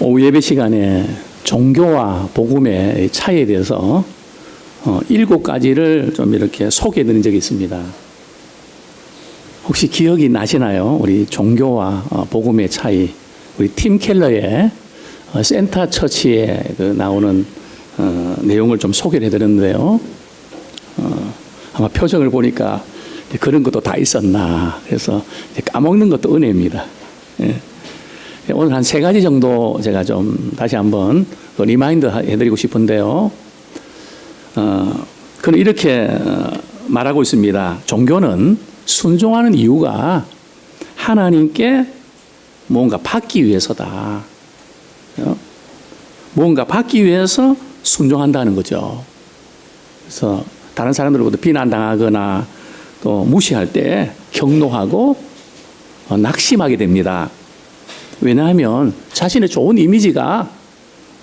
오후 예배 시간에 종교와 복음의 차이에 대해서 7가지를 좀 이렇게 소개해 드린 적이 있습니다. 혹시 기억이 나시나요? 우리 종교와 복음의 차이. 우리 팀 켈러의 센터 처치에 나오는 내용을 좀 소개를 해드렸는데요. 아마 표정을 보니까 그런 것도 다 있었나. 그래서 까먹는 것도 은혜입니다. 오늘 한 3가지 정도 제가 좀 다시 한번 리마인드 해드리고 싶은데요. 그는 이렇게 말하고 있습니다. 종교는 순종하는 이유가 하나님께 뭔가 받기 위해서다. 뭔가 받기 위해서 순종한다는 거죠. 그래서 다른 사람들로부터 비난당하거나 또 무시할 때 경노하고 낙심하게 됩니다. 왜냐하면 자신의 좋은 이미지가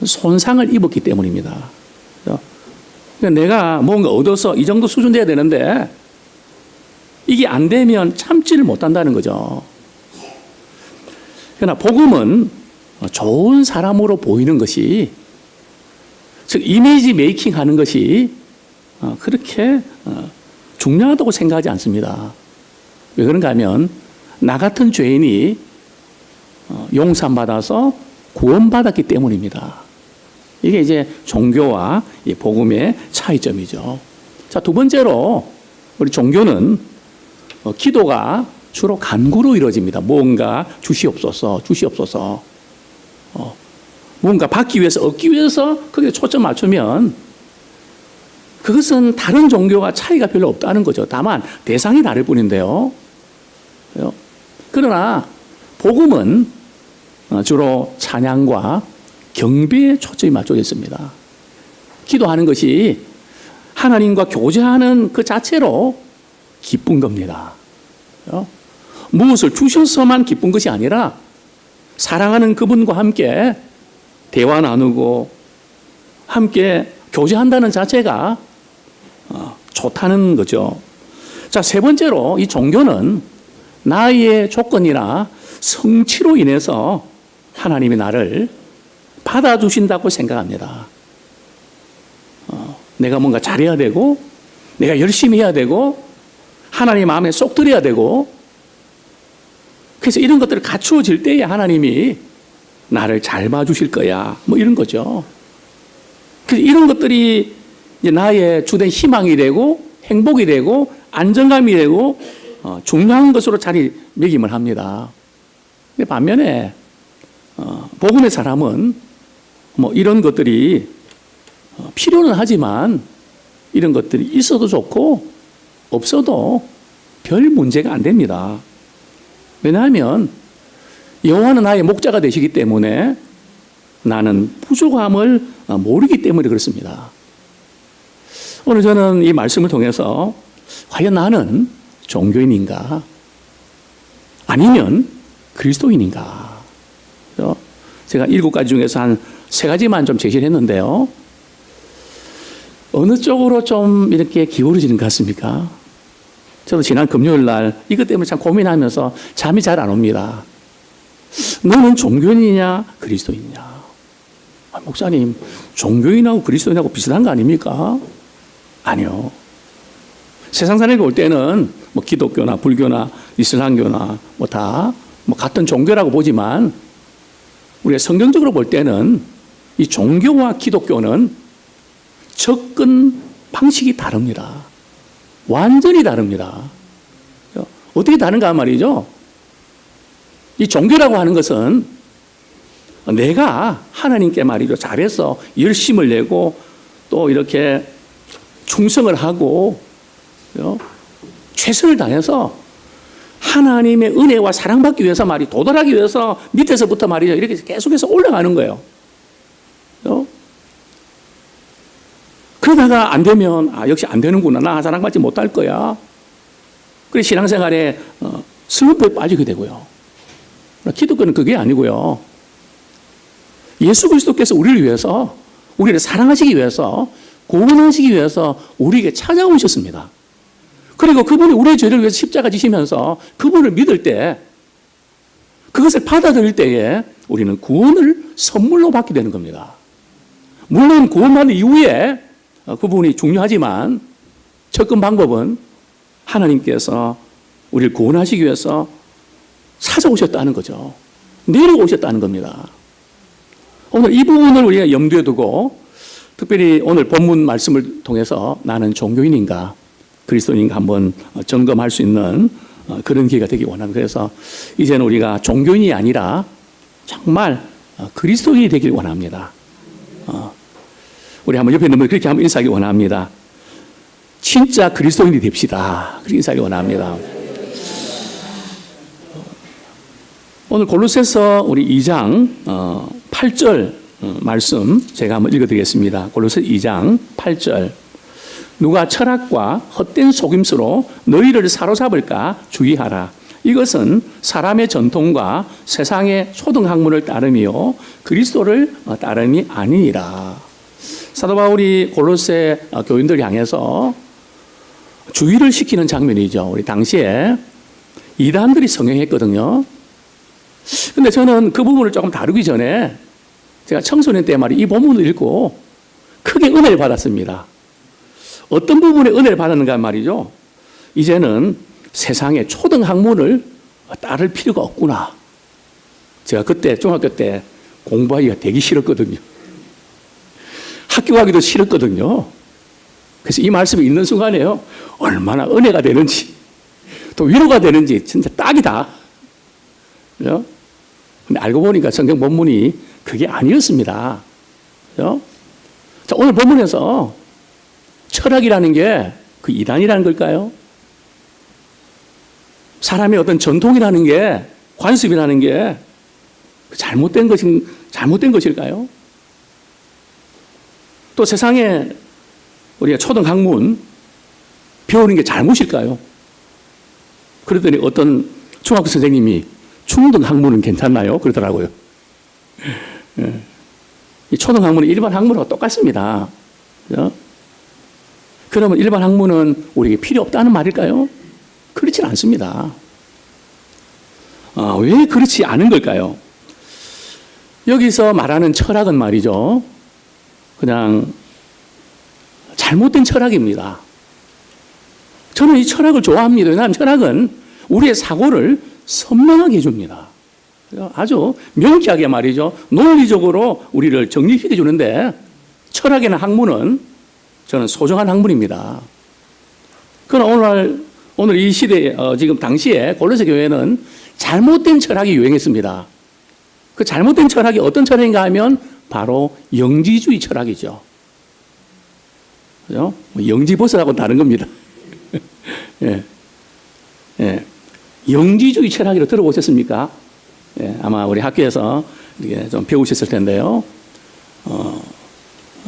손상을 입었기 때문입니다. 그러니까 내가 뭔가 얻어서 이 정도 수준 돼야 되는데 이게 안 되면 참지를 못한다는 거죠. 그러나 복음은 좋은 사람으로 보이는 것이, 즉 이미지 메이킹 하는 것이 그렇게 중요하다고 생각하지 않습니다. 왜 그런가 하면 나 같은 죄인이 용서받아서 구원받았기 때문입니다. 이게 이제 종교와 이 복음의 차이점이죠. 자, 2번째로 우리 종교는 기도가 주로 간구로 이루어집니다. 뭔가 주시옵소서, 주시옵소서. 뭔가 받기 위해서, 얻기 위해서 거기에 초점 맞추면 그것은 다른 종교와 차이가 별로 없다는 거죠. 다만 대상이 다를 뿐인데요. 그러나 복음은 주로 찬양과 경배에 초점이 맞춰져 있습니다. 기도하는 것이 하나님과 교제하는 그 자체로 기쁜 겁니다. 무엇을 주셔서만 기쁜 것이 아니라 사랑하는 그분과 함께 대화 나누고 함께 교제한다는 자체가 좋다는 거죠. 자, 3번째로 이 종교는 나의 조건이나 성취로 인해서 하나님이 나를 받아주신다고 생각합니다. 내가 뭔가 잘해야 되고, 내가 열심히 해야 되고, 하나님 마음에 쏙 들어야 되고, 그래서 이런 것들을 갖추어질 때에 하나님이 나를 잘 봐주실 거야. 뭐 이런 거죠. 그래서 이런 것들이 이제 나의 주된 희망이 되고, 행복이 되고, 안정감이 되고, 중요한 것으로 자리매김을 합니다. 반면에 복음의 사람은 뭐 이런 것들이 필요는 하지만 이런 것들이 있어도 좋고 없어도 별 문제가 안 됩니다. 왜냐하면 여호와는 나의 목자가 되시기 때문에 나는 부족함을 모르기 때문에 그렇습니다. 오늘 저는 이 말씀을 통해서 과연 나는 종교인인가? 아니면 그리스도인인가? 제가 7가지 중에서 한 3가지만 좀 제시를 했는데요. 어느 쪽으로 좀 이렇게 기울어지는 것 같습니까? 저도 지난 금요일 날 이것 때문에 참 고민하면서 잠이 잘 안 옵니다. 너는 종교인이냐, 그리스도인이냐? 목사님, 종교인하고 그리스도인하고 비슷한 거 아닙니까? 아니요. 세상 사람이 올 때는 뭐 기독교나 불교나 이슬람교나 뭐 다 뭐 같은 종교라고 보지만 우리가 성경적으로 볼 때는 이 종교와 기독교는 접근 방식이 다릅니다. 완전히 다릅니다. 어떻게 다른가 말이죠. 이 종교라고 하는 것은 내가 하나님께 말이죠. 잘해서 열심을 내고 또 이렇게 충성을 하고 최선을 다해서 하나님의 은혜와 사랑받기 위해서 도달하기 위해서 밑에서부터 말이죠. 이렇게 계속해서 올라가는 거예요. 그러다가 안 되면, 역시 안 되는구나. 나 사랑받지 못할 거야. 그래서 신앙생활에 슬럼프에 빠지게 되고요. 기독교는 그게 아니고요. 예수 그리스도께서 우리를 위해서, 우리를 사랑하시기 위해서, 구원하시기 위해서 우리에게 찾아오셨습니다. 그리고 그분이 우리의 죄를 위해서 십자가 지시면서 그분을 믿을 때 그것을 받아들일 때에 우리는 구원을 선물로 받게 되는 겁니다. 물론 구원받은 이후에 그 부분이 중요하지만 접근 방법은 하나님께서 우리를 구원하시기 위해서 찾아오셨다는 거죠. 내려오셨다는 겁니다. 오늘 이 부분을 우리가 염두에 두고 특별히 오늘 본문 말씀을 통해서 나는 종교인인가 그리스도인인가 한번 점검할 수 있는 그런 기회가 되기 원합니다. 그래서 이제는 우리가 종교인이 아니라 정말 그리스도인이 되길 원합니다. 우리 한번 옆에 있는 분 그렇게 한번 인사하기 원합니다. 진짜 그리스도인이 됩시다. 그렇게 인사하기 원합니다. 오늘 골로새서 우리 2장 8절 말씀 제가 한번 읽어드리겠습니다. 골로새 2장 8절. 누가 철학과 헛된 속임수로 너희를 사로잡을까 주의하라. 이것은 사람의 전통과 세상의 초등학문을 따름이요 그리스도를 따름이 아니니라. 사도 바울이 골로새 교인들 향해서 주의를 시키는 장면이죠. 우리 당시에 이단들이 성행했거든요. 근데 저는 그 부분을 조금 다루기 전에 제가 청소년 때 말이 이 본문을 읽고 크게 은혜를 받았습니다. 어떤 부분에 은혜를 받았는가 말이죠. 이제는 세상의 초등학문을 따를 필요가 없구나. 제가 그때 중학교 때 공부하기가 되게 싫었거든요. 학교 가기도 싫었거든요. 그래서 이 말씀을 읽는 순간에요. 얼마나 은혜가 되는지 또 위로가 되는지 진짜 딱이다. 그죠? 근데 알고 보니까 성경 본문이 그게 아니었습니다. 그죠? 자, 오늘 본문에서 철학이라는 게 그 이단이라는 걸까요? 사람의 어떤 전통이라는 게, 관습이라는 게 잘못된 것일까요? 또 세상에 우리가 초등학문 배우는 게 잘못일까요? 그러더니 어떤 중학교 선생님이 중등학문은 괜찮나요? 그러더라고요. 이 초등학문은 일반 학문하고 똑같습니다. 그죠? 그러면 일반 학문은 우리에게 필요 없다는 말일까요? 그렇진 않습니다. 왜 그렇지 않은 걸까요? 여기서 말하는 철학은 말이죠. 그냥 잘못된 철학입니다. 저는 이 철학을 좋아합니다. 왜냐하면 철학은 우리의 사고를 선명하게 해줍니다. 아주 명쾌하게 말이죠. 논리적으로 우리를 정립시켜 주는데 철학이나 학문은 저는 소중한 학문입니다. 그러나 오늘 이 시대에 지금 당시에 골로새 교회는 잘못된 철학이 유행했습니다. 그 잘못된 철학이 어떤 철학인가 하면 바로 영지주의 철학이죠. 그죠? 영지버섯하고는 다른 겁니다. 예. 예. 영지주의 철학이라고 들어보셨습니까? 예. 아마 우리 학교에서 이게 좀 배우셨을 텐데요.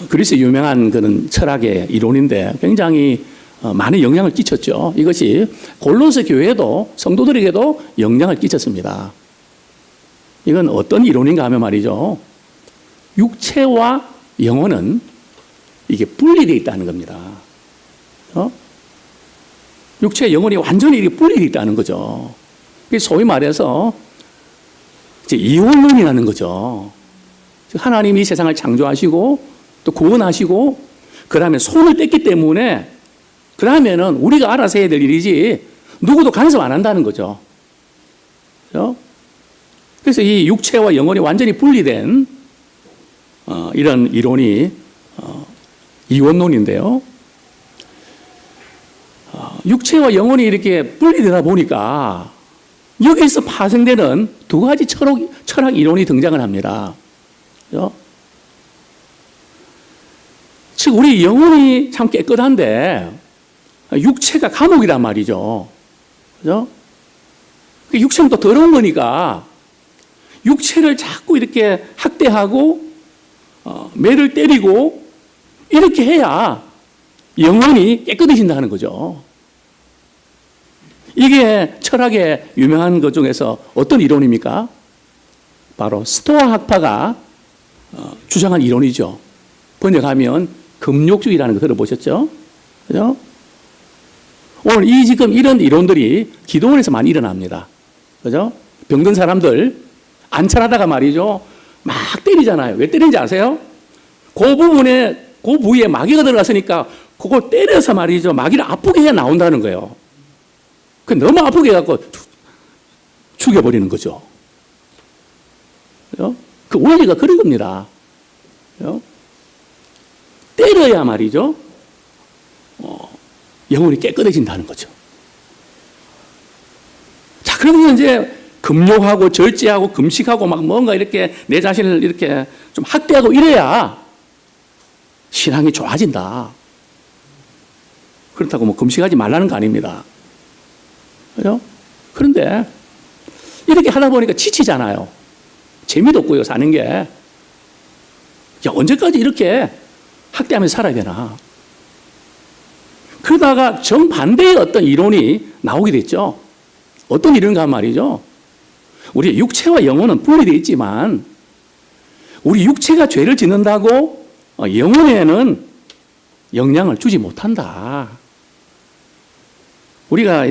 그리스 유명한 그런 철학의 이론인데 굉장히 많은 영향을 끼쳤죠. 이것이 골로새 교회도 성도들에게도 영향을 끼쳤습니다. 이건 어떤 이론인가 하면 말이죠. 육체와 영혼은 이게 분리되어 있다는 겁니다. 육체와 영혼이 완전히 이렇게 분리되어 있다는 거죠. 소위 말해서 이제 이원론이라는 거죠. 하나님이 세상을 창조하시고 또 구원하시고 그 다음에 손을 뗐기 때문에 그러면은 우리가 알아서 해야 될 일이지 누구도 간섭 안 한다는 거죠. 그렇죠? 그래서 이 육체와 영혼이 완전히 분리된 이런 이론이 이원론인데요. 육체와 영혼이 이렇게 분리되다 보니까 여기서 파생되는 두 가지 철학 이론이 등장을 합니다. 그렇죠? 즉 우리 영혼이 참 깨끗한데 육체가 감옥이란 말이죠. 그죠? 육체는 또 더러운 거니까 육체를 자꾸 이렇게 학대하고 매를 때리고 이렇게 해야 영혼이 깨끗해진다는 거죠. 이게 철학의 유명한 것 중에서 어떤 이론입니까? 바로 스토아 학파가 주장한 이론이죠. 번역하면 금욕주의라는 거 들어보셨죠? 그죠? 오늘 지금 이런 이론들이 기도원에서 많이 일어납니다. 그죠? 병든 사람들 안찰하다가 말이죠. 막 때리잖아요. 왜 때리는지 아세요? 그 부위에 마귀가 들어갔으니까 그걸 때려서 말이죠. 마귀를 아프게 해야 나온다는 거예요. 그 너무 아프게 해갖고 죽여버리는 거죠. 그 원리가 그런 겁니다. 때려야 말이죠. 영혼이 깨끗해진다는 거죠. 자, 그러면 이제 금욕하고 절제하고 금식하고 막 뭔가 이렇게 내 자신을 이렇게 좀 학대하고 이래야 신앙이 좋아진다. 그렇다고 뭐 금식하지 말라는 거 아닙니다. 그죠? 그런데 이렇게 하다 보니까 지치잖아요. 재미도 없고요, 사는 게. 야, 언제까지 이렇게 학대하면서 살아야 되나? 그러다가 정반대의 어떤 이론이 나오게 됐죠. 어떤 이론인가 말이죠. 우리 육체와 영혼은 분리되어 있지만 우리 육체가 죄를 짓는다고 영혼에는 영향을 주지 못한다. 우리가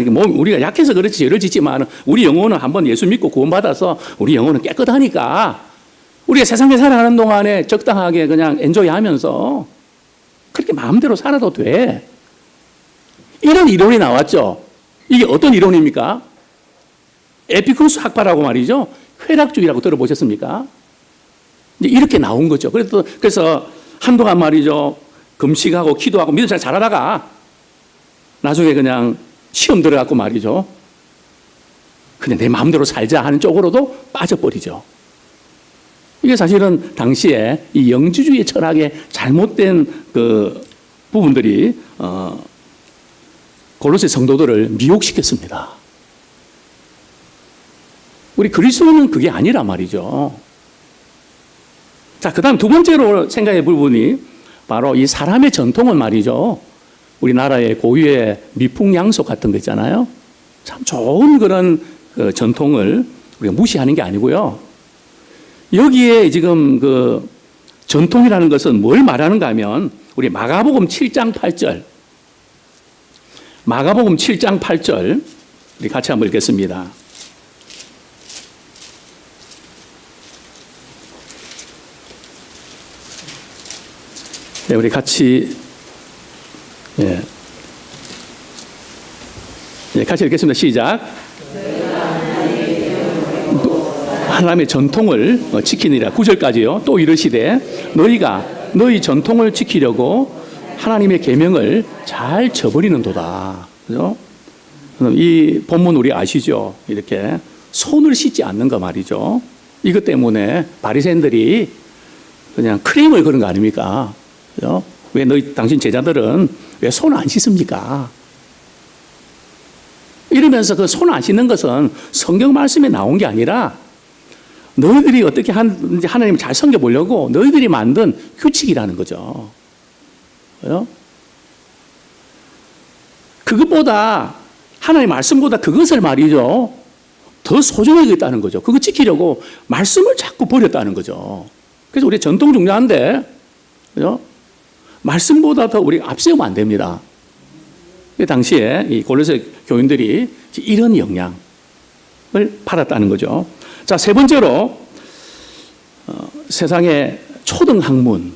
약해서 그렇지 죄를 짓지만 우리 영혼은 한번 예수 믿고 구원받아서 우리 영혼은 깨끗하니까 우리가 세상에 살아가는 동안에 적당하게 그냥 엔조이 하면서 그렇게 마음대로 살아도 돼. 이런 이론이 나왔죠. 이게 어떤 이론입니까? 에피쿠르스 학파라고 말이죠. 쾌락주의라고 들어보셨습니까? 이제 이렇게 나온 거죠. 그래서 한동안 말이죠. 금식하고 기도하고 믿음 잘 잘하다가 나중에 그냥 시험 들어갖고 말이죠. 그냥 내 마음대로 살자 하는 쪽으로도 빠져버리죠. 이게 사실은 당시에 이 영지주의 철학의 잘못된 그 부분들이 골로새 성도들을 미혹시켰습니다. 우리 그리스도는 그게 아니란 말이죠. 자, 그 다음 두 번째로 생각해 볼 부분이 바로 이 사람의 전통은 말이죠. 우리나라의 고유의 미풍양속 같은 거 있잖아요. 참 좋은 그런 그 전통을 우리가 무시하는 게 아니고요. 여기에 지금 그 전통이라는 것은 뭘 말하는가 하면 우리 마가복음 7장 8절. 마가복음 7장 8절. 우리 같이 한번 읽겠습니다. 네, 우리 같이 같이 읽겠습니다. 시작. 하나님의 전통을 지키느라 9절까지요. 또 이르시되 너희가 너희 전통을 지키려고 하나님의 계명을 잘 저버리는도다. 그죠? 이 본문 우리 아시죠? 이렇게 손을 씻지 않는 거 말이죠. 이것 때문에 바리새인들이 그냥 크레임을 거는 거 아닙니까? 그죠? 왜 당신 제자들은 왜 손을 안 씻습니까? 이러면서 그 손 안 씻는 것은 성경 말씀에 나온 게 아니라 너희들이 어떻게 하는지 하나님을 잘 섬겨보려고 너희들이 만든 규칙이라는 거죠. 그죠? 그것보다 하나님의 말씀보다 그것을 말이죠. 더 소중하게 여겼다는 거죠. 그거 지키려고 말씀을 자꾸 버렸다는 거죠. 그래서 우리 전통 중요한데, 그죠? 말씀보다 더 우리가 앞세우면 안 됩니다. 당시에 이 골로새 교인들이 이런 영향을 받았다는 거죠. 자, 세 번째로 세상의 초등학문,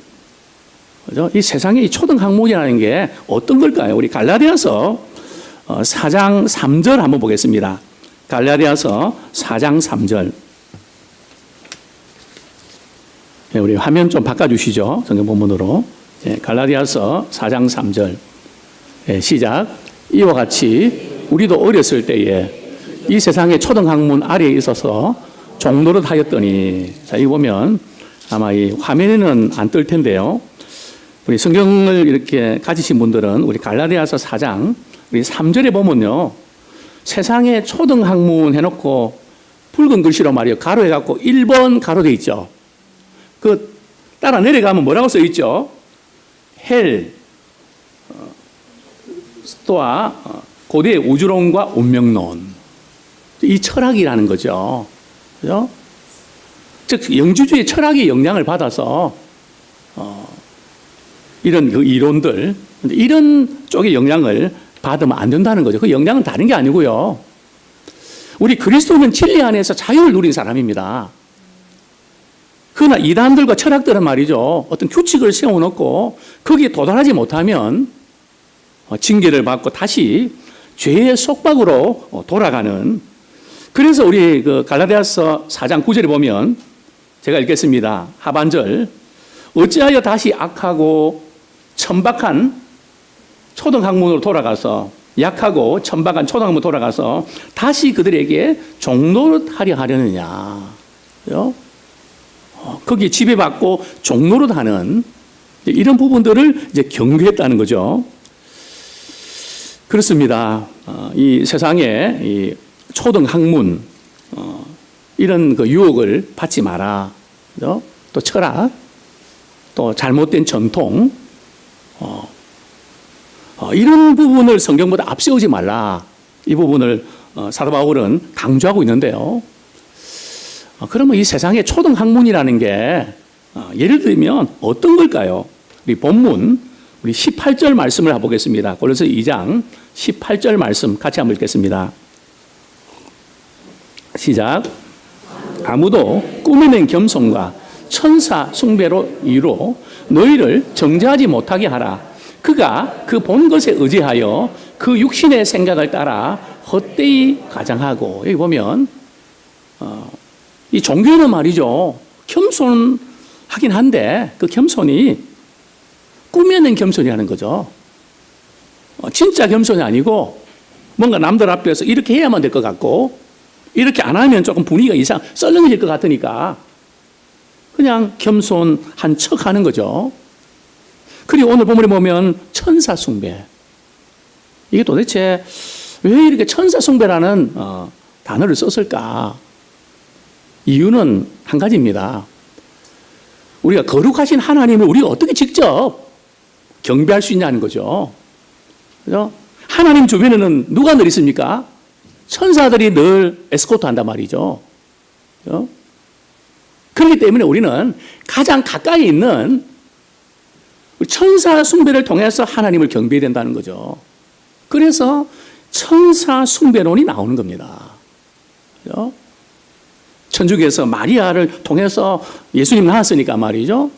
그죠? 이 세상의 이 초등학문이라는 게 어떤 걸까요? 우리 갈라디아서 4장 3절 한번 보겠습니다. 갈라디아서 4장 3절. 네, 우리 화면 좀 바꿔주시죠. 성경 본문으로. 네, 갈라디아서 4장 3절. 네, 시작. 이와 같이 우리도 어렸을 때에 이 세상의 초등학문 아래에 있어서 종노릇 하였더니, 자, 이 보면 아마 이 화면에는 안 뜰 텐데요. 우리 성경을 이렇게 가지신 분들은 우리 갈라디아서 4장 우리 3절에 보면요. 세상에 초등학문 해놓고 붉은 글씨로 말이요. 가로해갖고 1번 가로돼 있죠. 그 따라 내려가면 뭐라고 써 있죠? 헬, 스토아, 고대의 우주론과 운명론. 이 철학이라는 거죠. 그죠? 즉, 영주주의 철학의 영향을 받아서, 이런 그 이론들, 이런 쪽의 영향을 받으면 안 된다는 거죠. 그 영향은 다른 게 아니고요. 우리 그리스도는 진리 안에서 자유를 누린 사람입니다. 그러나 이단들과 철학들은 말이죠. 어떤 규칙을 세워놓고 거기에 도달하지 못하면 징계를 받고 다시 죄의 속박으로 돌아가는. 그래서 우리 그 갈라디아서 4장 9절에 보면 제가 읽겠습니다. 하반절. 어찌하여 다시 악하고 천박한 초등학문으로 돌아가서 약하고 천박한 초등학문으로 돌아가서 다시 그들에게 종노릇하려 하려느냐. 거기에 지배받고 종노릇하는 이런 부분들을 이제 경계했다는 거죠. 그렇습니다. 이 세상에 이 초등학문 이런 그 유혹을 받지 마라. 또 철학, 또 잘못된 전통, 이런 부분을 성경보다 앞세우지 말라. 이 부분을 사도 바울은 강조하고 있는데요. 그러면 이 세상의 초등학문이라는 게 예를 들면 어떤 걸까요? 우리 본문 우리 18절 말씀을 해보겠습니다. 골로새 2장 18절 말씀 같이 한번 읽겠습니다. 시작. 아무도 꾸며낸 겸손과 천사 숭배로 이루 너희를 정죄하지 못하게 하라. 그가 그 본 것에 의지하여 그 육신의 생각을 따라 헛되이 가장하고. 여기 보면 이 종교는 말이죠. 겸손하긴 한데 그 겸손이 꾸며낸 겸손이라는 거죠. 진짜 겸손이 아니고 뭔가 남들 앞에서 이렇게 해야만 될 것 같고 이렇게 안 하면 조금 분위기가 썰렁해질 것 같으니까 그냥 겸손한 척 하는 거죠. 그리고 오늘 본문에 보면 천사 숭배. 이게 도대체 왜 이렇게 천사 숭배라는 단어를 썼을까? 이유는 한 가지입니다. 우리가 거룩하신 하나님을 우리가 어떻게 직접 경배할 수 있냐는 거죠. 그죠? 하나님 주변에는 누가 늘 있습니까? 천사들이 늘 에스코트 한단 말이죠. 그죠? 그렇기 때문에 우리는 가장 가까이 있는 천사 숭배를 통해서 하나님을 경배해야 된다는 거죠. 그래서 천사 숭배론이 나오는 겁니다. 그죠? 천주교에서 마리아를 통해서 예수님 낳았으니까 말이죠.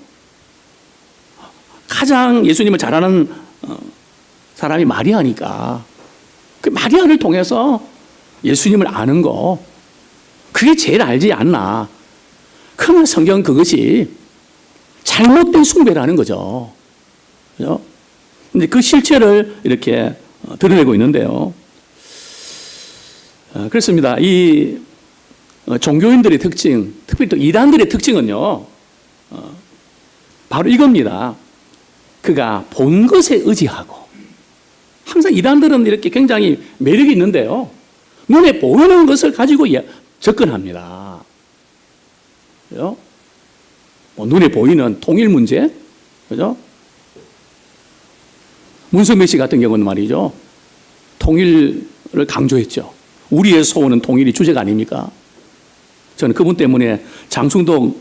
가장 예수님을 잘 아는 사람이 마리아니까 그 마리아를 통해서 예수님을 아는 거 그게 제일 알지 않나. 그러면 성경은 그것이 잘못된 숭배라는 거죠. 그죠? 근데 그 실체를 이렇게 드러내고 있는데요. 그렇습니다. 이 종교인들의 특징, 특별히 또 이단들의 특징은요, 바로 이겁니다. 그가 본 것에 의지하고, 항상 이단들은 이렇게 굉장히 매력이 있는데요, 눈에 보이는 것을 가지고 접근합니다. 그죠? 눈에 보이는 통일 문제, 그죠? 문선명 씨 같은 경우는 말이죠, 통일을 강조했죠. 우리의 소원은 통일이 주제가 아닙니까? 저는 그분 때문에 장충동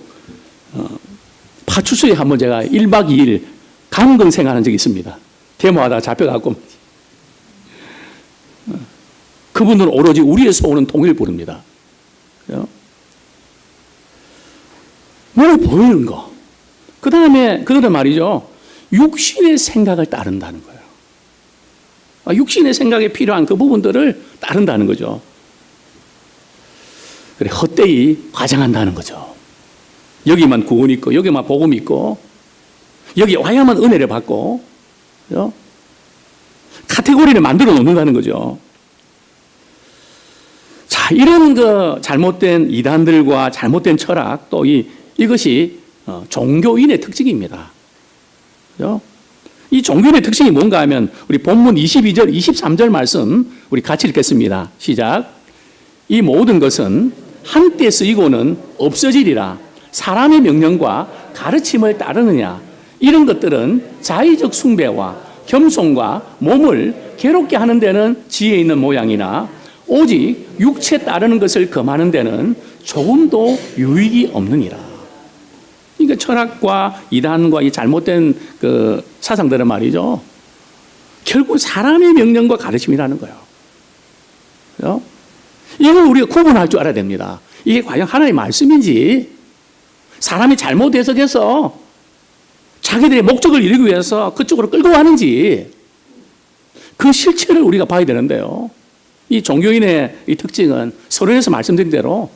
파출소에 한번 제가 1박 2일 감금생활한 적이 있습니다. 데모하다가 잡혀가고 그분들은 오로지 우리의 소원은 통일을 부릅니다. 눈에 보이는 거. 그 다음에 그들은 말이죠, 육신의 생각을 따른다는 거예요. 육신의 생각에 필요한 그 부분들을 따른다는 거죠. 그래, 헛되이 과장한다는 거죠. 여기만 구원이 있고, 여기만 복음이 있고, 여기 와야만 은혜를 받고, 그죠? 카테고리를 만들어 놓는다는 거죠. 자, 이런 그 잘못된 이단들과 잘못된 철학, 또 이것이 종교인의 특징입니다. 그죠? 이 종교인의 특징이 뭔가 하면, 우리 본문 22절, 23절 말씀, 우리 같이 읽겠습니다. 시작. 이 모든 것은 한때 쓰이고는 없어지리라. 사람의 명령과 가르침을 따르느냐. 이런 것들은 자의적 숭배와 겸손과 몸을 괴롭게 하는 데는 지혜 있는 모양이나 오직 육체 따르는 것을 금하는 데는 조금도 유익이 없느니라. 그러니까 철학과 이단과 이 잘못된 그 사상들은 말이죠, 결국 사람의 명령과 가르침이라는 거예요. 그죠? 이걸 우리가 구분할 줄 알아야 됩니다. 이게 과연 하나님의 말씀인지, 사람이 잘못 해석해서 자기들의 목적을 이루기 위해서 그쪽으로 끌고 가는지, 그 실체를 우리가 봐야 되는데요. 이 종교인의 이 특징은 서론에서 말씀드린 대로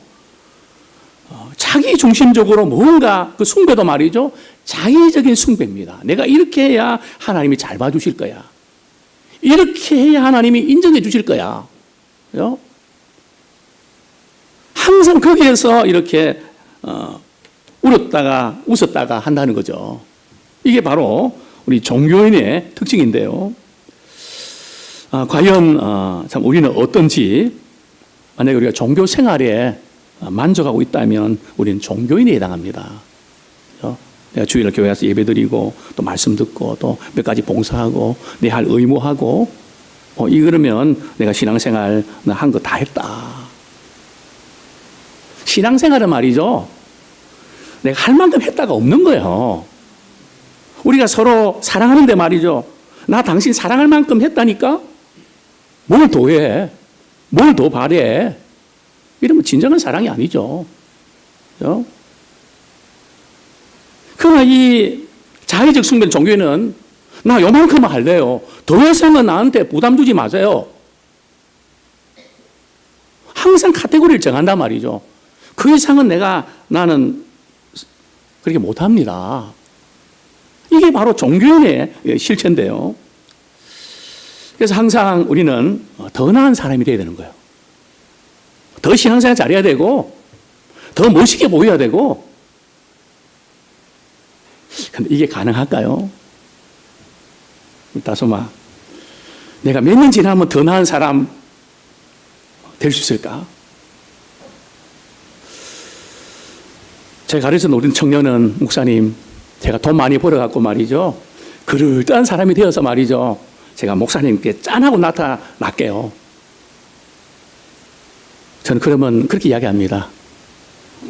자기 중심적으로 뭔가 그 숭배도 말이죠. 자기적인 숭배입니다. 내가 이렇게 해야 하나님이 잘 봐주실 거야. 이렇게 해야 하나님이 인정해 주실 거야. 그죠? 항상 거기에서 이렇게 울었다가 웃었다가 한다는 거죠. 이게 바로 우리 종교인의 특징인데요. 과연 참 우리는 어떤지, 만약에 우리가 종교 생활에 만족하고 있다면 우리는 종교인에 해당합니다. 그렇죠? 내가 주일날 교회 와서 예배드리고 또 말씀 듣고 또 몇 가지 봉사하고 내 할 의무하고 이러면 내가 신앙생활 한 거 다 했다. 신앙생활은 말이죠, 내가 할 만큼 했다가 없는 거예요. 우리가 서로 사랑하는데 말이죠, 나 당신 사랑할 만큼 했다니까? 뭘 더 해? 뭘 더 바래? 이러면 진정한 사랑이 아니죠. 그렇죠? 그러나 이 자의적 숭배 종교는 나 요만큼만 할래요. 더 이상은 나한테 부담 주지 마세요. 항상 카테고리를 정한단 말이죠. 그 이상은 나는 그렇게 못합니다. 이게 바로 종교인의 실체인데요. 그래서 항상 우리는 더 나은 사람이 되어야 되는 거예요. 더 신앙생활 잘해야 되고, 더 멋있게 보여야 되고. 근데 이게 가능할까요? 다소마, 내가 몇 년 지나면 더 나은 사람 될 수 있을까? 제가 가르쳐 놓은 청년은, 목사님, 제가 돈 많이 벌어갖고 말이죠, 그럴듯한 사람이 되어서 말이죠, 제가 목사님께 짠하고 나타날게요. 저는 그러면 그렇게 이야기합니다.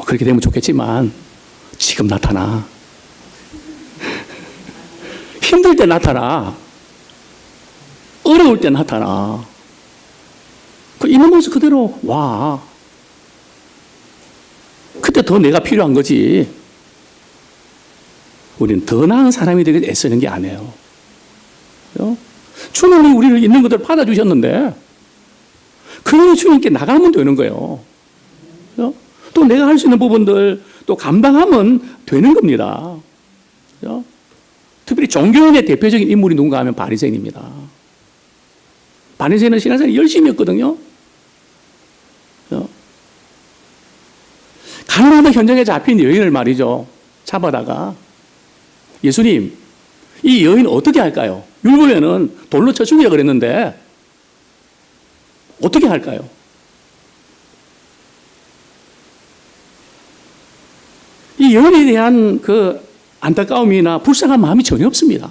그렇게 되면 좋겠지만 지금 나타나. 힘들 때 나타나. 어려울 때 나타나. 있는 모습 그대로 와. 그때 더 내가 필요한 거지. 우리는 더 나은 사람이 되기 위해서 애쓰는 게 아니에요. 주님이 우리를 있는 것들을 받아주셨는데 그냥 주님께 나가면 되는 거예요. 또 내가 할 수 있는 부분들 또 감당하면 되는 겁니다. 특별히 종교인의 대표적인 인물이 누군가 하면 바리새인입니다. 바리새인은 신앙생활 열심히 했거든요. 가나안 현장에 잡힌 여인을 말이죠, 잡아다가 예수님, 이 여인 어떻게 할까요? 율법에는 돌로 쳐 죽이라 그랬는데 어떻게 할까요? 이 여인에 대한 그 안타까움이나 불쌍한 마음이 전혀 없습니다.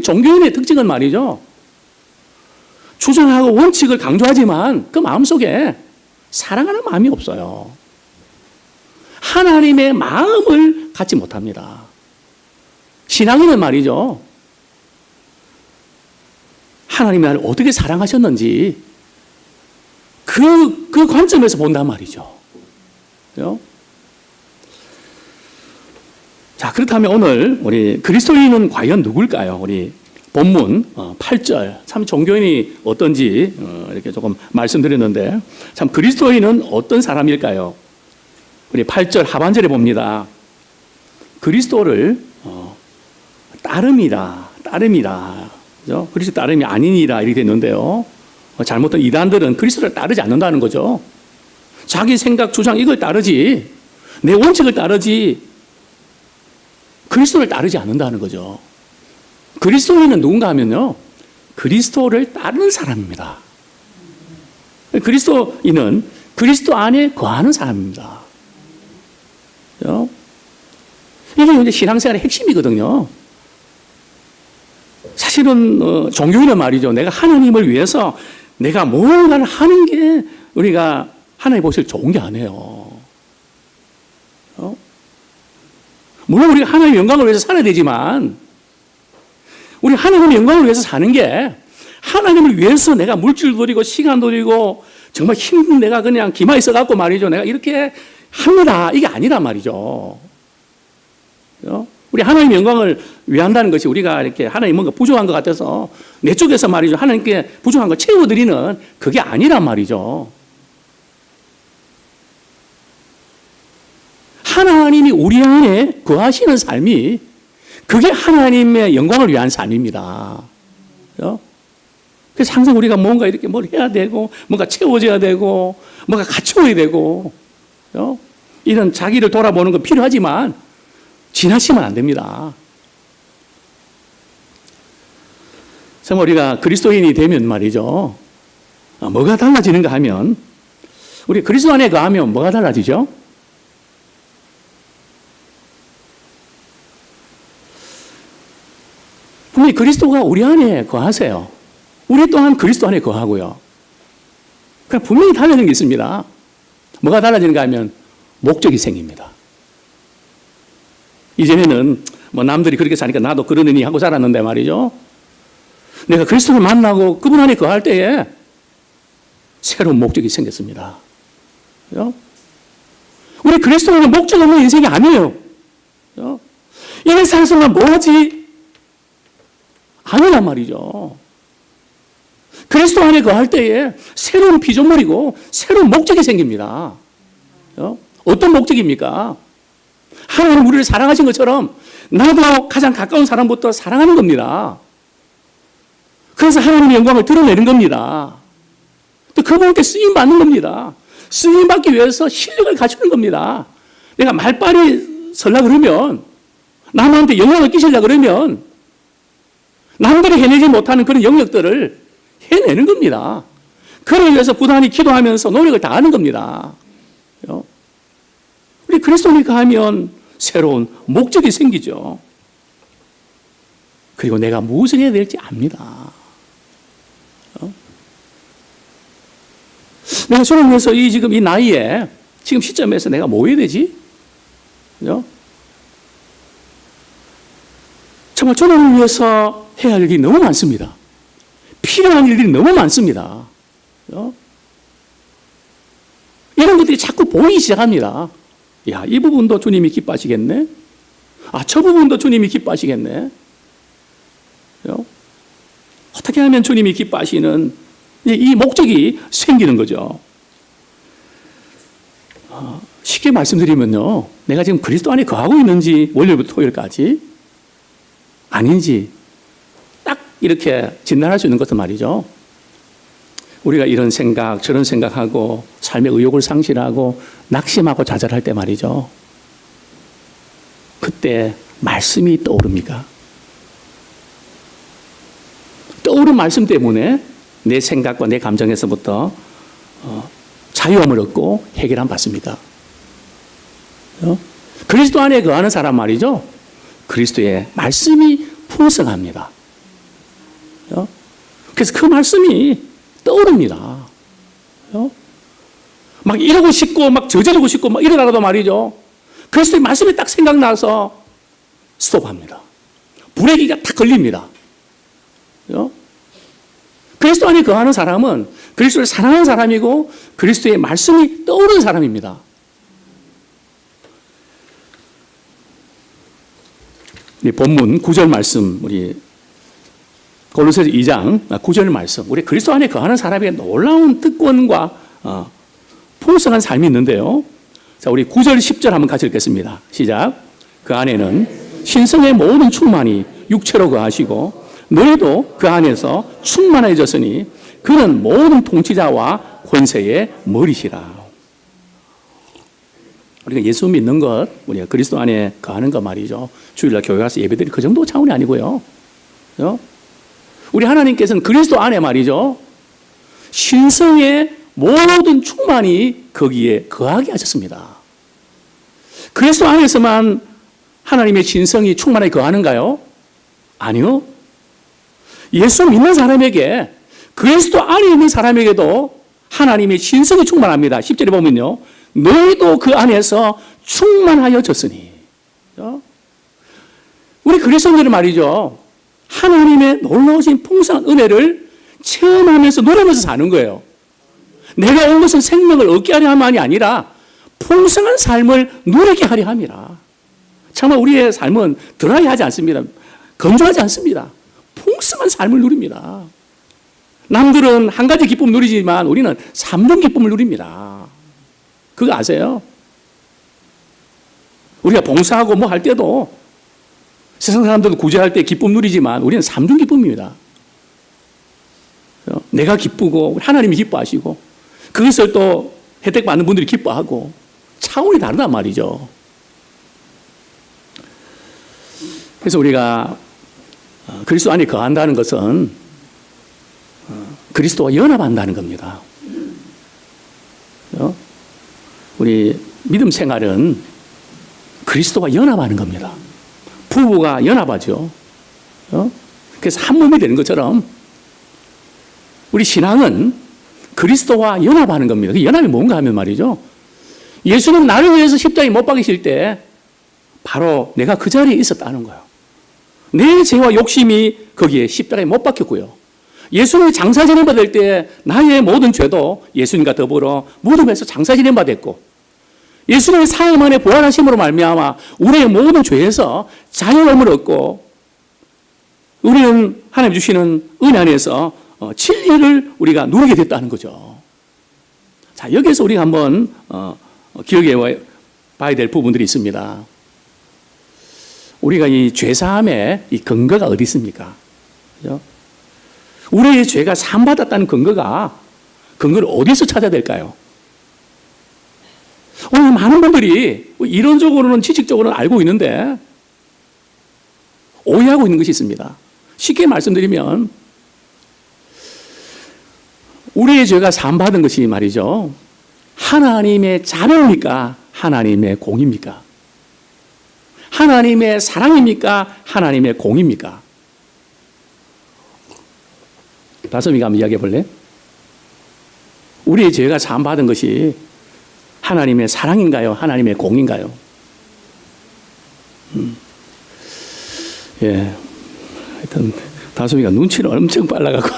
종교인의 특징은 말이죠, 주장하고 원칙을 강조하지만 그 마음속에 사랑하는 마음이 없어요. 하나님의 마음을 갖지 못합니다. 신앙인은 말이죠, 하나님이 나를 어떻게 사랑하셨는지 그 관점에서 본단 말이죠. 그렇죠? 자, 그렇다면 오늘 우리 그리스도인은 과연 누굴까요? 우리 본문 8절, 참 종교인이 어떤지 이렇게 조금 말씀드렸는데, 참 그리스도인은 어떤 사람일까요? 우리 8절 하반절에 봅니다. 그리스도를 따름이라. 그죠? 그리스도 따름이 아니니라 이렇게 됐는데요. 잘못된 이단들은 그리스도를 따르지 않는다는 거죠. 자기 생각, 주장 이걸 따르지, 내 원칙을 따르지 그리스도를 따르지 않는다는 거죠. 그리스도인은 누군가 하면요, 그리스도를 따르는 사람입니다. 그리스도인은 그리스도 안에 거하는 사람입니다. 그렇죠? 이게 이제 신앙생활의 핵심이거든요. 사실은 종교인은 말이죠, 내가 하나님을 위해서 내가 뭔가를 하는 게 우리가 하나님 보실 좋은 게 아니에요. 물론 우리가 하나님의 영광을 위해서 살아야 되지만, 우리 하나님의 영광을 위해서 사는 게, 하나님을 위해서 내가 물질도 드리고 시간도 드리고 정말 힘든 내가 그냥 기마 있어갖고 말이죠. 내가 이렇게 합니다. 이게 아니란 말이죠. 우리 하나님의 영광을 위한다는 것이 우리가 이렇게 하나님 뭔가 부족한 것 같아서 내 쪽에서 말이죠. 하나님께 부족한 걸 채워드리는 그게 아니란 말이죠. 하나님이 우리 안에 거하시는 삶이 그게 하나님의 영광을 위한 삶입니다. 그래서 항상 우리가 뭔가 이렇게 뭘 해야 되고 뭔가 채워져야 되고 뭔가 갖추어야 되고 이런 자기를 돌아보는 건 필요하지만 지나치면 안 됩니다. 정말 우리가 그리스도인이 되면 말이죠. 뭐가 달라지는가 하면 우리 그리스도 안에 거하면 뭐가 달라지죠? 분명히 그리스도가 우리 안에 거하세요. 우리 또한 그리스도 안에 거하고요. 그러니까 분명히 달라지는 게 있습니다. 뭐가 달라지는가 하면 목적이 생깁니다. 이전에는 뭐 남들이 그렇게 사니까 나도 그러느니 하고 살았는데 말이죠. 내가 그리스도를 만나고 그분 안에 거할 때에 새로운 목적이 생겼습니다. 우리 그리스도는 목적 없는 인생이 아니에요. 이런 살성을 뭐하지? 아니란 말이죠. 그리스도 안에 거할 때에 새로운 피조물이고 새로운 목적이 생깁니다. 어떤 목적입니까? 하나님 우리를 사랑하신 것처럼 나도 가장 가까운 사람부터 사랑하는 겁니다. 그래서 하나님의 영광을 드러내는 겁니다. 또 그분께 쓰임받는 겁니다. 쓰임받기 위해서 실력을 갖추는 겁니다. 내가 말빨이 설라 그러면 남한테 영향을 끼치려 그러면 남들이 해내지 못하는 그런 영역들을 해내는 겁니다. 그를 위해서 부단히 기도하면서 노력을 다하는 겁니다. 우리 그리스도니까 하면 새로운 목적이 생기죠. 그리고 내가 무엇을 해야 될지 압니다. 내가 저를 위해서 지금 이 나이에 지금 시점에서 내가 뭐 해야 되지? 정말 저를 위해서 해야 할 일이 너무 많습니다. 필요한 일들이 너무 많습니다. 이런 것들이 자꾸 보이기 시작합니다. 야, 이 부분도 주님이 기뻐하시겠네? 저 부분도 주님이 기뻐하시겠네? 어떻게 하면 주님이 기뻐하시는 이 목적이 생기는 거죠. 쉽게 말씀드리면요. 내가 지금 그리스도 안에 거하고 있는지 월요일부터 토요일까지 아닌지 딱 이렇게 진단할 수 있는 것은 말이죠. 우리가 이런 생각 저런 생각하고 삶의 의욕을 상실하고 낙심하고 좌절할 때 말이죠. 그때 말씀이 떠오릅니까? 떠오른 말씀 때문에 내 생각과 내 감정에서부터 자유함을 얻고 해결함 받습니다. 그리스도 안에 거하는 사람 말이죠. 그리스도의 말씀이 풍성합니다. 그래서 그 말씀이 떠오릅니다. 막 이러고 싶고 막 저지르고 싶고 막 이러다가도 말이죠. 그리스도의 말씀이 딱 생각나서 스톱합니다. 브레이크가 딱 걸립니다. 그리스도 안에 거하는 사람은 그리스도를 사랑하는 사람이고 그리스도의 말씀이 떠오르는 사람입니다. 우리 본문 9절 말씀, 우리 골로새서 2장 9절 말씀, 우리 그리스도 안에 거하는 사람에게 놀라운 특권과 풍성한 삶이 있는데요. 자, 우리 9절 10절 한번 같이 읽겠습니다. 시작. 그 안에는 신성의 모든 충만이 육체로 거하시고 너희도 그 안에서 충만해졌으니 그는 모든 통치자와 권세의 머리시라. 우리가 예수 믿는 것, 우리가 그리스도 안에 거하는 것 말이죠. 주일날 교회 가서 예배드리 그 정도 차원이 아니고요. 우리 하나님께서는 그리스도 안에 말이죠. 신성의 모든 충만이 거기에 거하게 하셨습니다. 그리스도 안에서만 하나님의 신성이 충만하게 거하는가요? 아니요. 예수 믿는 사람에게 그리스도 안에 있는 사람에게도 하나님의 신성이 충만합니다. 10절에 보면요. 너희도 그 안에서 충만하여졌으니. 우리 그리스도인들은 말이죠. 하나님의 놀라우신 풍성한 은혜를 체험하면서 누리면서 사는 거예요. 내가 온 것은 생명을 얻게 하려 함이 아니라 풍성한 삶을 누리게 하려 함이라. 정말 우리의 삶은 드라이하지 않습니다. 건조하지 않습니다. 풍성한 삶을 누립니다. 남들은 한 가지 기쁨을 누리지만 우리는 3종 기쁨을 누립니다. 그거 아세요? 우리가 봉사하고 뭐 할 때도 세상 사람들도 구제할 때 기쁨 누리지만 우리는 3종 기쁨입니다. 내가 기쁘고 하나님이 기뻐하시고 그것을 또 혜택 받는 분들이 기뻐하고 차원이 다르단 말이죠. 그래서 우리가 그리스도 안에 거한다는 것은 그리스도와 연합한다는 겁니다. 우리 믿음 생활은 그리스도와 연합하는 겁니다. 부부가 연합하죠. 그래서 한 몸이 되는 것처럼 우리 신앙은 그리스도와 연합하는 겁니다. 그 연합이 뭔가 하면 말이죠. 예수는 나를 위해서 십자가에 못 박이실 때 바로 내가 그 자리에 있었다는 거예요. 내 죄와 욕심이 거기에 십자가에 못 박혔고요. 예수님이 장사 지냄받을 때 나의 모든 죄도 예수님과 더불어 무덤에서 장사 지냄받았고 예수님의 사흘 만에 부활하심으로 말미암아 우리의 모든 죄에서 자유함을 얻고 우리는 하나님 주시는 은혜 안에서 진리를 우리가 누리게 됐다는 거죠. 자, 여기에서 우리가 한번 기억해 봐야 될 부분들이 있습니다. 우리가 이 죄사함의 이 근거가 어디 있습니까? 그죠? 우리의 죄가 사함받았다는 근거를 어디서 찾아야 될까요? 오늘 많은 분들이 이론적으로는 지식적으로는 알고 있는데 오해하고 있는 것이 있습니다. 쉽게 말씀드리면 우리의 죄가 사함받은 것이 말이죠. 하나님의 자녀입니까? 하나님의 공입니까? 하나님의 사랑입니까? 하나님의 공입니까? 다솜이가 한번 이야기해 볼래? 우리의 죄가 사함받은 것이 하나님의 사랑인가요? 하나님의 공인가요? 예. 하여튼, 다솜이가 눈치는 엄청 빨라가고.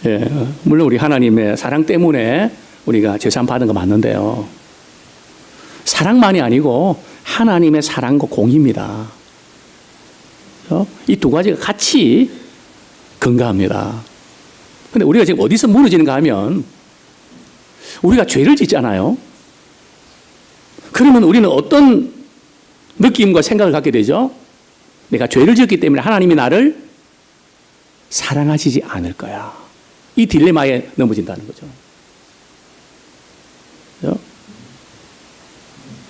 예. 물론 우리 하나님의 사랑 때문에 우리가 죄 사함 받은 거 맞는데요. 사랑만이 아니고 하나님의 사랑과 공입니다. 이 두 가지가 같이 근거합니다. 근데 우리가 지금 어디서 무너지는가 하면 우리가 죄를 짓잖아요. 그러면 우리는 어떤 느낌과 생각을 갖게 되죠? 내가 죄를 지었기 때문에 하나님이 나를 사랑하시지 않을 거야. 이 딜레마에 넘어진다는 거죠.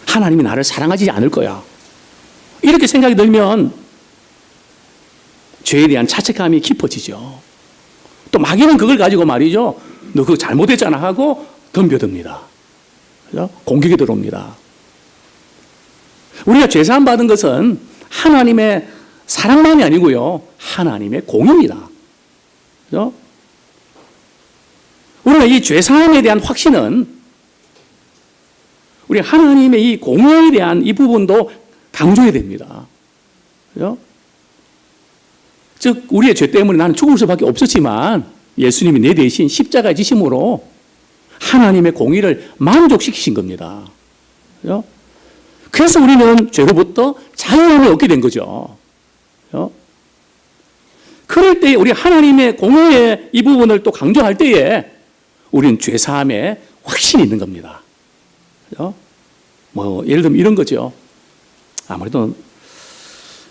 하나님이 나를 사랑하지 않을 거야. 이렇게 생각이 들면 죄에 대한 자책감이 깊어지죠. 또 마귀는 그걸 가지고 말이죠. 너 그거 잘못했잖아 하고 덤벼듭니다. 그죠? 공격이 들어옵니다. 우리가 죄사함 받은 것은 하나님의 사랑만이 아니고요. 하나님의 공입니다. 그죠? 우리가 이 죄사함에 대한 확신은 우리 하나님의 이 공의에 대한 이 부분도 강조해야 됩니다. 그죠? 즉 우리의 죄 때문에 나는 죽을 수밖에 없었지만 예수님이 내 대신 십자가에 지심으로 하나님의 공의를 만족시키신 겁니다. 그죠? 그래서 우리는 죄로부터 자유함을 얻게 된 거죠. 그죠? 그럴 때 우리 하나님의 공의의 이 부분을 또 강조할 때에 우리는 죄사함에 확신이 있는 겁니다. 그죠? 뭐 예를 들면 이런 거죠. 아무래도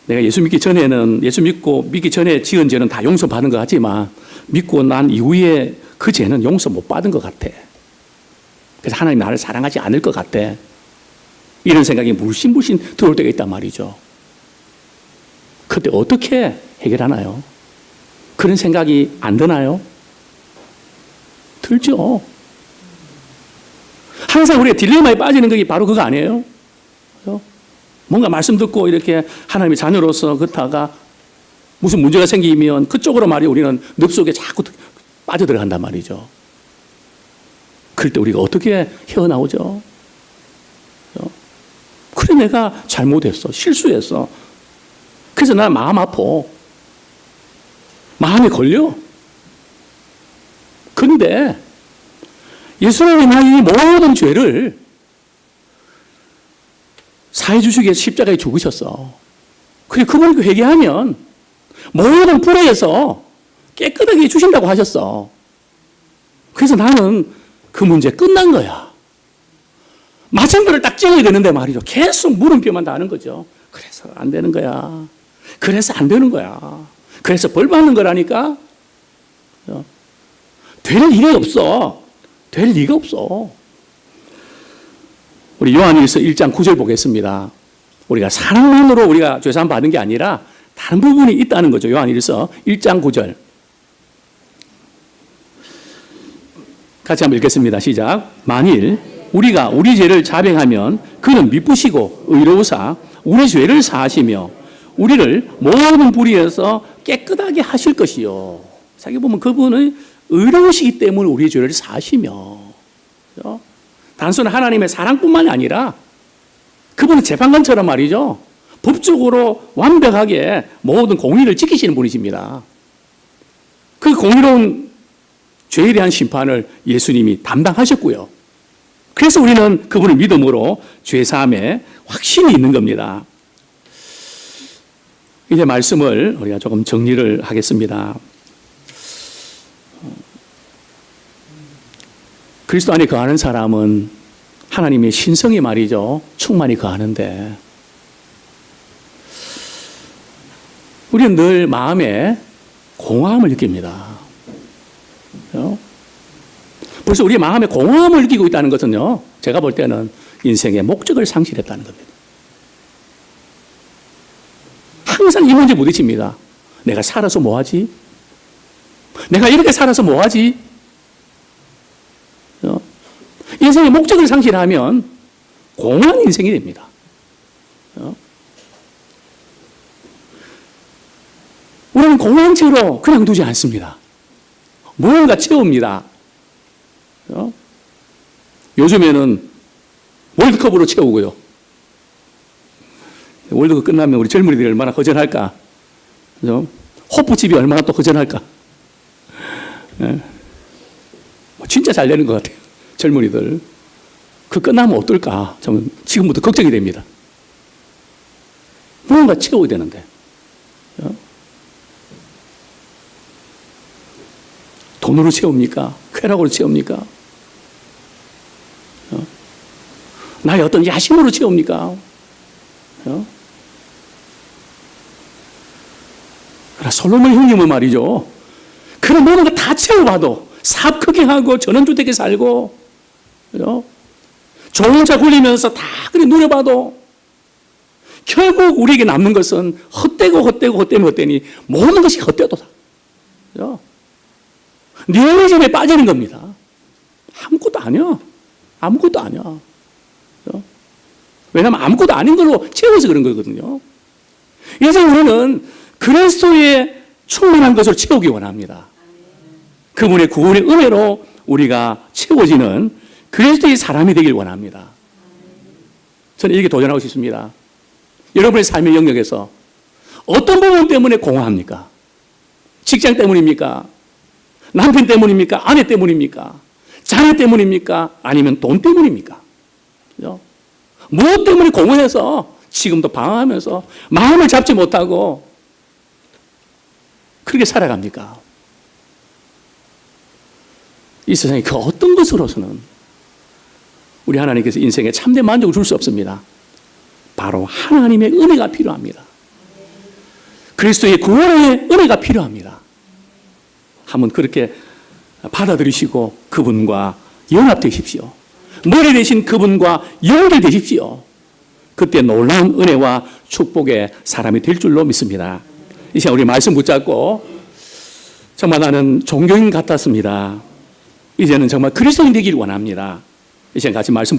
내가 예수 믿기 전에 지은 죄는 다 용서받은 것 같지만 믿고 난 이후에 그 죄는 용서 못 받은 것 같아. 그래서 하나님 나를 사랑하지 않을 것 같아. 이런 생각이 물씬물씬 들어올 때가 있단 말이죠. 그때 어떻게 해결하나요? 그런 생각이 안 드나요? 들죠. 항상 우리가 딜레마에 빠지는 게 바로 그거 아니에요? 뭔가 말씀 듣고 이렇게 하나님의 자녀로서 걷다가 무슨 문제가 생기면 그쪽으로 말이 우리는 늪속에 자꾸 빠져들어간단 말이죠. 그럴 때 우리가 어떻게 헤어나오죠? 그래 내가 잘못했어. 실수했어. 그래서 나 마음 아파. 마음에 걸려. 근데 예수님이 모든 죄를 사해 주시기 위해서 십자가에 죽으셨어. 그리고 그분께 회개하면 모든 불의에서 깨끗하게 해주신다고 하셨어. 그래서 나는 그 문제 끝난 거야. 마침표를 딱 찍어야 되는데 말이죠. 계속 물음표만 다는 거죠. 그래서 안 되는 거야. 그래서 안 되는 거야. 그래서 벌 받는 거라니까. 될 일이 없어. 될 리가 없어. 우리 요한일서 1장 9절 보겠습니다. 우리가 사랑만으로 우리가 죄사함 받은 게 아니라 다른 부분이 있다는 거죠. 요한일서 1장 9절. 같이 한번 읽겠습니다. 시작. 만일 우리가 우리 죄를 자백하면 그는 미쁘시고 의로우사 우리 죄를 사하시며 우리를 모든 불의에서 깨끗하게 하실 것이요. 자기 보면 그분은 의로우시기 때문에 우리 죄를 사하시며, 그렇죠? 단순한 하나님의 사랑뿐만이 아니라 그분은 재판관처럼 말이죠. 법적으로 완벽하게 모든 공의를 지키시는 분이십니다. 그 공의로운 죄에 대한 심판을 예수님이 담당하셨고요. 그래서 우리는 그분을 믿음으로 죄사함에 확신이 있는 겁니다. 이제 말씀을 우리가 조금 정리를 하겠습니다. 그리스도 안에 거하는 사람은 하나님의 신성이 말이죠. 충만히 거하는데 우리는 늘 마음에 공허함을 느낍니다. 벌써 우리 마음에 공허함을 느끼고 있다는 것은요, 제가 볼 때는 인생의 목적을 상실했다는 겁니다. 항상 이 문제 부딪힙니다. 내가 살아서 뭐하지? 내가 이렇게 살아서 뭐하지? 인생의 목적을 상실하면 공허한 인생이 됩니다. 우리는 공허한 채로 그냥 두지 않습니다. 무언가 채웁니다. 요즘에는 월드컵으로 채우고요. 월드컵 끝나면 우리 젊은이들이 얼마나 허전할까? 그죠? 호프집이 얼마나 또 허전할까? 진짜 잘 되는 것 같아요. 젊은이들. 그 끝나면 어떨까? 저는 지금부터 걱정이 됩니다. 무언가 채워야 되는데. 돈으로 채웁니까? 쾌락으로 채웁니까? 나의 어떤 야심으로 채웁니까? 그러나 솔로몬 형님은 말이죠. 그런 모든 거 다 채워봐도 사업 크게 하고 전원주택에 살고 좋은 차 굴리면서 다 그래 누려봐도 결국 우리에게 남는 것은 헛되니 모든 것이 헛되도다. 니얼리즘에 빠지는 겁니다. 아무것도 아니야. 아무것도 아니야. 왜냐하면 아무것도 아닌 걸로 채워서 그런 거거든요. 이제 우리는 그리스도의 충만한 것을 채우기 원합니다. 그분의 구원의 은혜로 우리가 채워지는 그리스도의 사람이 되길 원합니다. 저는 이렇게 도전하고 싶습니다. 여러분의 삶의 영역에서 어떤 부분 때문에 공허합니까? 직장 때문입니까? 남편 때문입니까? 아내 때문입니까? 자녀 때문입니까? 아니면 돈 때문입니까? 그죠? 무엇 때문에 공허해서 지금도 방황하면서 마음을 잡지 못하고 그렇게 살아갑니까? 이 세상에 그 어떤 것으로서는 우리 하나님께서 인생에 참된 만족을 줄 수 없습니다. 바로 하나님의 은혜가 필요합니다. 그리스도의 구원의 은혜가 필요합니다. 한번 그렇게 받아들이시고 그분과 연합되십시오. 머리 대신 그분과 연결되십시오. 그때 놀라운 은혜와 축복의 사람이 될 줄로 믿습니다. 이 시간 우리 말씀 붙잡고 정말 나는 종교인 같았습니다. 이제는 정말 그리스도인 되길 원합니다. 이 시간 같이 말씀